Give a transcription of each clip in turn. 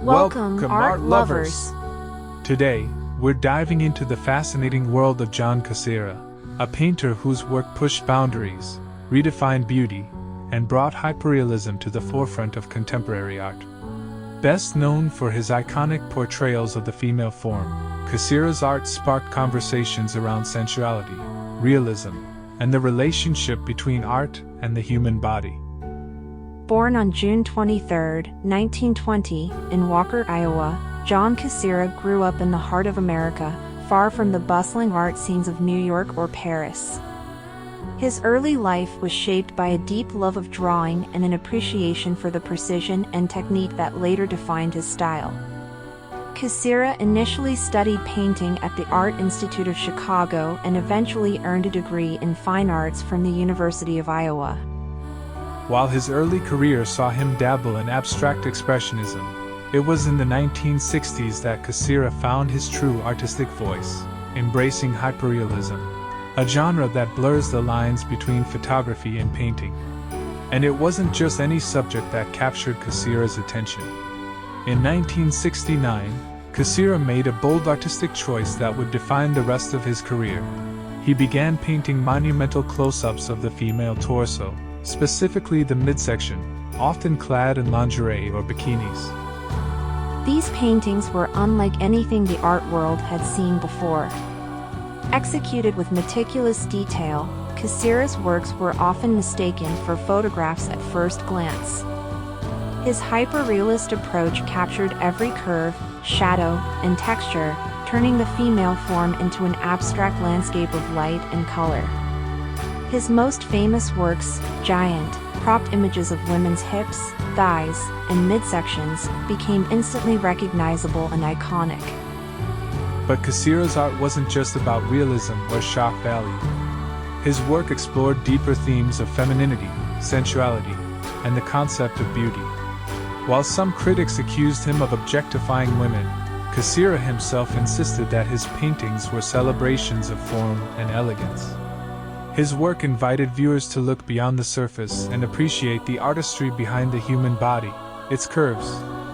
Welcome, art lovers. Today, we're diving into the fascinating world of John Kacere, a painter whose work pushed boundaries, redefined beauty, and brought hyperrealism to the forefront of contemporary art. Best known for his iconic portrayals of the female form, Kacere's art sparked conversations around sensuality, realism, and the relationship between art and the human body. Born on June 23, 1920, in Walker, Iowa, John Kacere grew up in the heart of America, far from the bustling art scenes of New York or Paris. His early life was shaped by a deep love of drawing and an appreciation for the precision and technique that later defined his style. Kacere initially studied painting at the Art Institute of Chicago and eventually earned a degree in fine arts from the University of Iowa. While his early career saw him dabble in abstract expressionism, it was in the 1960s that Kacere found his true artistic voice, embracing hyperrealism, a genre that blurs the lines between photography and painting. And it wasn't just any subject that captured Kacere's attention. In 1969, Kacere made a bold artistic choice that would define the rest of his career. He began painting monumental close-ups of the female torso, specifically the midsection, often clad in lingerie or bikinis. These paintings were unlike anything the art world had seen before. Executed with meticulous detail, Kacere's works were often mistaken for photographs at first glance. His hyperrealist approach captured every curve, shadow, and texture, turning the female form into an abstract landscape of light and color. His most famous works, giant, cropped images of women's hips, thighs, and midsections, became instantly recognizable and iconic. But Kacere's art wasn't just about realism or shock value. His work explored deeper themes of femininity, sensuality, and the concept of beauty. While some critics accused him of objectifying women, Kacere himself insisted that his paintings were celebrations of form and elegance. His work invited viewers to look beyond the surface and appreciate the artistry behind the human body, its curves,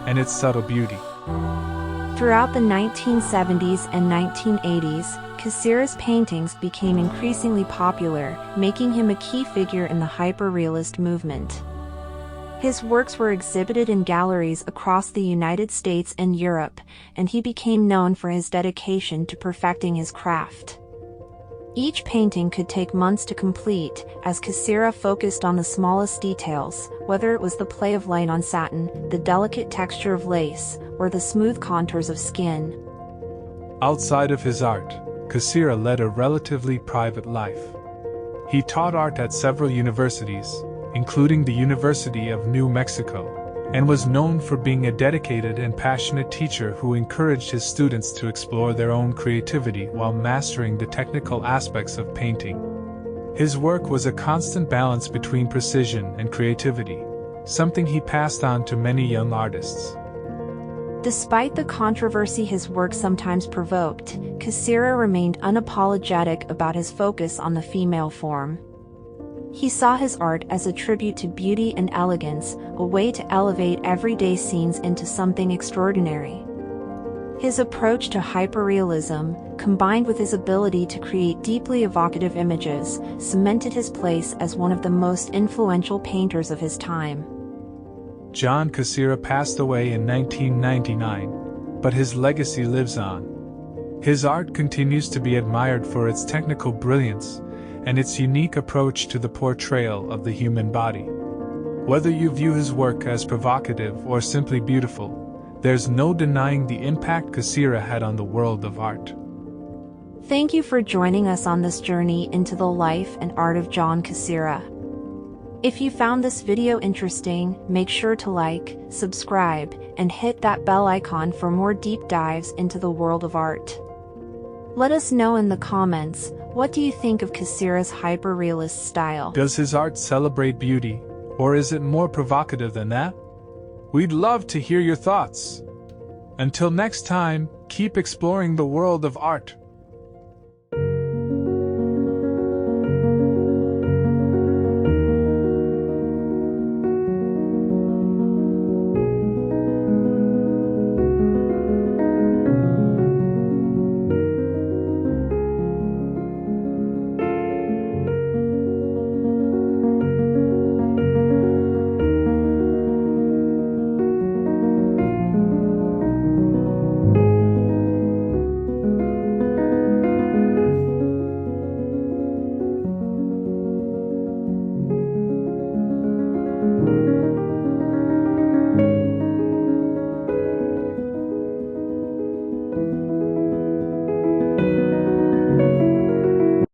and its subtle beauty. Throughout the 1970s and 1980s, Kacere's paintings became increasingly popular, making him a key figure in the hyperrealist movement. His works were exhibited in galleries across the United States and Europe, and he became known for his dedication to perfecting his craft. Each painting could take months to complete, as Kacere focused on the smallest details, whether it was the play of light on satin, the delicate texture of lace, or the smooth contours of skin. Outside of his art, Kacere led a relatively private life. He taught art at several universities, including the University of New Mexico, and was known for being a dedicated and passionate teacher who encouraged his students to explore their own creativity while mastering the technical aspects of painting. His work was a constant balance between precision and creativity, something he passed on to many young artists. Despite the controversy his work sometimes provoked, Kacere remained unapologetic about his focus on the female form. He saw his art as a tribute to beauty and elegance, a way to elevate everyday scenes into something extraordinary. His approach to hyperrealism, combined with his ability to create deeply evocative images, cemented his place as one of the most influential painters of his time. John Kacere passed away in 1999, but his legacy lives on. His art continues to be admired for its technical brilliance and its unique approach to the portrayal of the human body. Whether you view his work as provocative or simply beautiful, there's no denying the impact Kacere had on the world of art. Thank you for joining us on this journey into the life and art of John Kacere. If you found this video interesting, make sure to like, subscribe, and hit that bell icon for more deep dives into the world of art. Let us know in the comments, what do you think of Kacere's hyperrealist style? Does his art celebrate beauty, or is it more provocative than that? We'd love to hear your thoughts. Until next time, keep exploring the world of art.